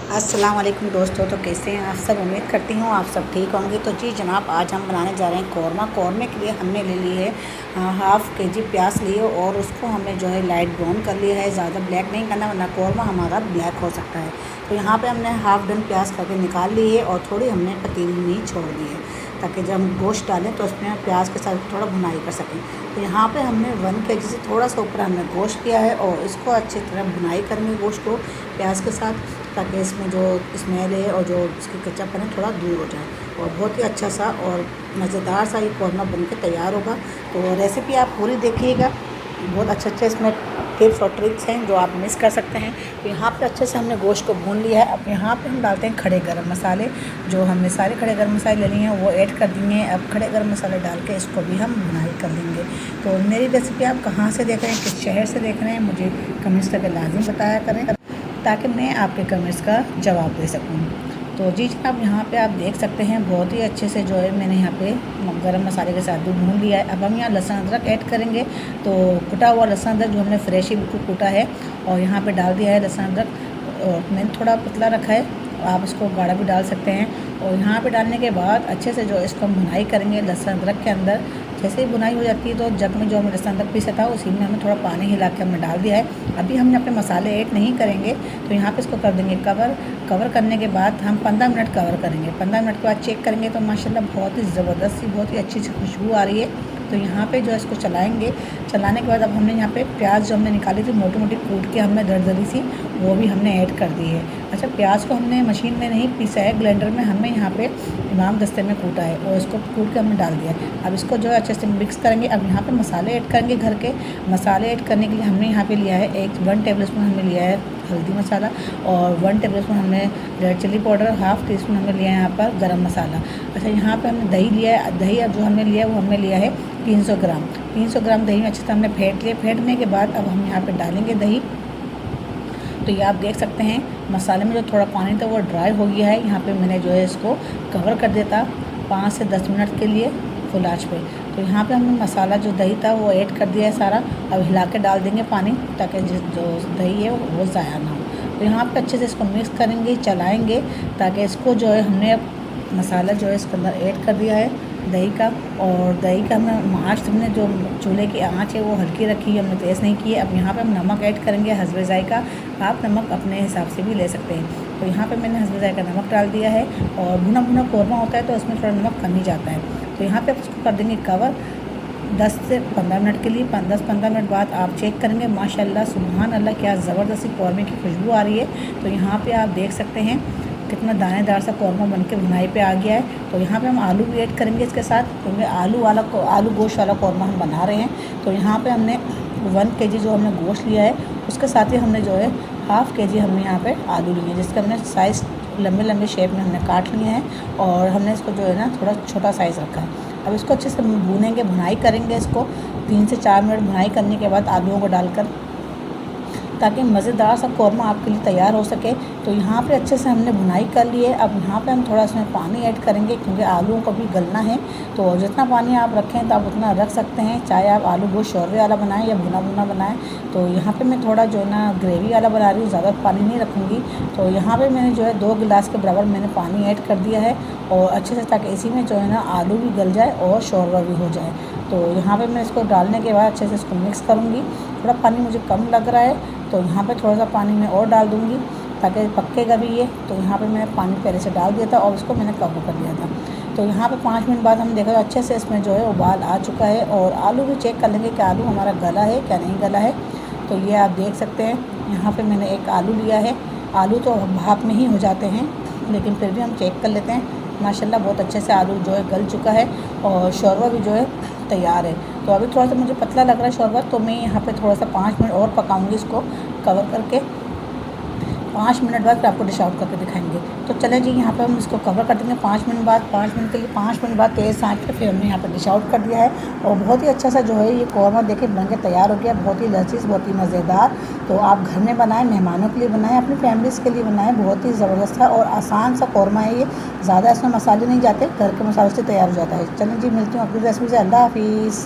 अस्सलाम वालेकुम दोस्तों। तो कैसे हैं आप सब? उम्मीद करती हूँ आप सब ठीक होंगे। तो जी जनाब, आज हम बनाने जा रहे हैं कौरमा। कौरमे के लिए हमने ले ली है हाफ़ के जी प्याज लिए और उसको हमने जो है लाइट ब्राउन कर लिया है। ज़्यादा ब्लैक नहीं करना वरना कौरमा हमारा ब्लैक हो सकता है। तो यहाँ पे हमने हाफ़ डन प्याज करके निकाल ली है और थोड़ी हमने पतीली में छोड़ दी है ताकि जब हम गोश्त डालें तो उसमें प्याज के साथ थोड़ा भुनाई कर सकें। तो यहाँ पे हमने 1 केजी से थोड़ा सा ऊपर हमने गोश्त किया है और इसको अच्छी तरह भुनाई करेंगे गोश्त को प्याज के साथ, ताकि इसमें जो स्मेल है और जो इसकी कच्चापन है थोड़ा दूर हो जाए और बहुत ही अच्छा सा और मज़ेदार सा ये कौरमा बन के तैयार होगा। तो रेसिपी आप पूरी देखिएगा, बहुत अच्छे इसमें टिप्स और ट्रिक्स हैं जो आप मिस कर सकते हैं। तो यहाँ पे अच्छे से हमने गोश्त को भून लिया है। अब यहाँ पे हम डालते हैं खड़े गरम मसाले। जो हमने सारे खड़े गरम मसाले ले लिए हैं वो ऐड कर दिए हैं। अब खड़े गरम मसाले डाल के इसको भी हम भुनाई कर लेंगे। तो मेरी रेसिपी आप कहाँ से देख रहे हैं, किस शहर से देख रहे हैं, मुझे कमेंट्स करके लाजिम बताया करें ताकि मैं आपके कमेंट्स का जवाब दे सकूँ। तो जी जनाब, यहाँ पे आप देख सकते हैं बहुत ही अच्छे से जो है मैंने यहाँ पे गरम मसाले के साथ भी भून लिया है। अब हम यहाँ लहसुन अदरक ऐड करेंगे। तो कुटा हुआ लहसुन अदरक जो हमने फ्रेश ही बिल्कुल कूटा है और यहाँ पे डाल दिया है लहसुन अदरक। और मैंने थोड़ा पतला रखा है, आप इसको गाढ़ा भी डाल सकते हैं। और यहाँ पे डालने के बाद अच्छे से जो इसको हम भुनाई करेंगे लहसुन अदरक के अंदर। जैसे ही भुनाई हो जाती है तो जग में जो हमने लहसुन अदरक पीसा था उसी में हमें थोड़ा पानी हिला के हमने डाल दिया है। अभी हमने अपने मसाले ऐड नहीं करेंगे। तो यहाँ पे इसको कर देंगे कवर करने के बाद हम 15 मिनट कवर करेंगे। 15 मिनट के बाद चेक करेंगे तो माशाल्लाह बहुत ही ज़बरदस्त सी बहुत ही अच्छी सी खुशबू आ रही है। तो यहाँ पे जो है इसको चलाएंगे। चलाने के बाद अब हमने यहाँ पे प्याज जो हमने निकाली थी मोटी मोटी कूट के हमने दरदरी सी, वो भी हमने ऐड कर दी है। अच्छा, प्याज को हमने मशीन में नहीं पीसा है, ब्लेंडर में हमने यहाँ पे इमाम दस्ते में कूटा है और इसको कूट के हमने डाल दिया है। अब इसको जो है अच्छे से मिक्स करेंगे। अब यहाँ पे मसाले ऐड करेंगे घर के। मसाले ऐड करने के लिए हमने यहाँ पे लिया है 1 टेबल स्पून हमने लिया है हल्दी मसाला और 1 टेबल स्पून हमने red chilli powder, half teaspoon हमने लिया है यहाँ पर गरम मसाला। अच्छा, यहाँ पे हमने दही लिया है। दही अब जो हमने लिया है वो हमने लिया है 300 ग्राम। 300 ग्राम दही में अच्छे से हमने फेंट लिया। फेंटने के बाद अब हम यहाँ पे डालेंगे दही। तो ये आप देख सकते हैं मसाले में जो थोड़ा पानी था वो ड्राई हो गया है। यहाँ पे मैंने जो है इसको कवर कर देता 5 से 10 मिनट के लिए फुल आँच पे। तो यहाँ पे हमने मसाला जो दही था वो ऐड कर दिया है सारा। अब हिला के डाल देंगे पानी ताकि जो दही है वो ज़ाया ना हो। तो यहाँ पे अच्छे से इसको मिक्स करेंगे, चलाएँगे ताकि इसको जो है हमने अब मसाला जो है इसके अंदर ऐड कर दिया है दही का। और दही का हमने आँच हमने जो चूल्हे की आँच है वो हल्की रखी है, हमने तेज़ नहीं की है। अब यहाँ पे हम नमक ऐड करेंगे हस्बे ज़ायक़ा। आप नमक अपने हिसाब से भी ले सकते हैं। तो यहाँ पे मैंने हस्बे ज़ायक़ा नमक डाल दिया है। और भुना भुना कौरमा होता है तो उसमें थोड़ा नमक कम ही जाता है। तो यहाँ पर उसको कर देंगे कवर 10 से 15 मिनट के लिए। 10-15 मिनट बाद आप चेक करेंगे, माशाल्लाह सुभान अल्लाह क्या ज़बरदस्ती कौरमे की खुशबू आ रही है। तो यहाँ पे आप देख सकते हैं कितना दानेदार सा कौरमा बन के भुनाई पे आ गया है। तो यहाँ पे हम आलू भी ऐड करेंगे इसके साथ, क्योंकि आलू गोश्त वाला कौरमा हम बना रहे हैं। तो यहाँ पे हमने 1 केजी जो हमने गोश्त लिया है उसके साथ ही हमने जो है हाफ़ केजी हमने यहाँ पे आलू लिए हैं, जिसका हमने साइज़ लंबे लंबे शेप में हमने काट लिए हैं और हमने इसको जो है ना थोड़ा छोटा साइज़ रखा है। अब इसको अच्छे से भूनेंगे, भुनाई करेंगे इसको 3 से 4 मिनट भुनाई करने के बाद आलूओं को डालकर, ताकि मज़ेदार सा कौरमा आपके लिए तैयार हो सके। तो यहाँ पे अच्छे से हमने भुनाई कर ली है। अब यहाँ पे हम थोड़ा इसमें पानी ऐड करेंगे क्योंकि आलूओं को भी गलना है। तो जितना पानी आप रखें तो आप उतना रख सकते हैं, चाहे आप आलू गोश्त शोरबे वाला बनाएं या भुना भुना बनाएं। तो यहाँ पे मैं थोड़ा जो है ना ग्रेवी वाला बना रही हूँ, ज़्यादा पानी नहीं रखूँगी। तो यहाँ पर मैंने जो है 2 गिलास के बराबर मैंने पानी ऐड कर दिया है और अच्छे से, ताकि इसी में जो है ना आलू भी गल जाए और शोरबा भी हो जाए। तो यहाँ पे मैं इसको डालने के बाद अच्छे से इसको मिक्स करूँगी। थोड़ा पानी मुझे कम लग रहा है तो यहाँ पे थोड़ा सा पानी मैं और डाल दूँगी ताकि पकेगा भी ये। तो यहाँ पे मैंने पानी पहले से डाल दिया था और इसको मैंने कवर कर दिया था। तो यहाँ पे 5 मिनट बाद हम देखा तो अच्छे से इसमें जो है उबाल आ चुका है। और आलू भी चेक कर लेंगे कि आलू हमारा गला है क्या नहीं गला है। तो ये आप देख सकते हैं यहाँ पर मैंने एक आलू लिया है। आलू तो भाप में ही हो जाते हैं लेकिन फिर भी हम चेक कर लेते हैं। माशाल्लाह बहुत अच्छे से आलू जो है गल चुका है और शोरबा भी जो है तैयार है। तो अभी थोड़ा सा मुझे पतला लग रहा है शोरबा, तो मैं यहाँ पे थोड़ा सा 5 मिनट और पकाऊंगी इसको कवर करके। 5 मिनट बाद फिर आपको डिश आउट करके दिखाएंगे। तो चलें जी, यहाँ पे हम इसको कवर कर देंगे 5 मिनट बाद। 5 मिनट के लिए 5 मिनट बाद तेज़ आंच पे फिर हमने यहाँ पे डिश आउट कर दिया है। और बहुत ही अच्छा सा जो है ये कौरमा देखिए बन के तैयार हो गया, बहुत ही लजीज, बहुत ही मज़ेदार। तो आप घर में बनाएं, मेहमानों के लिए बनाएं, अपनी फैमिलीज़ के लिए बनाएं। बहुत ही ज़बरदस्त है और आसान सा कौरमा है ये, ज़्यादा इसमें मसाले नहीं जाते, घर के मसालों से तैयार हो जाता है। चलें जी, मिलती हूँ अपनी रेसिपी से। अल्लाह हाफिज़।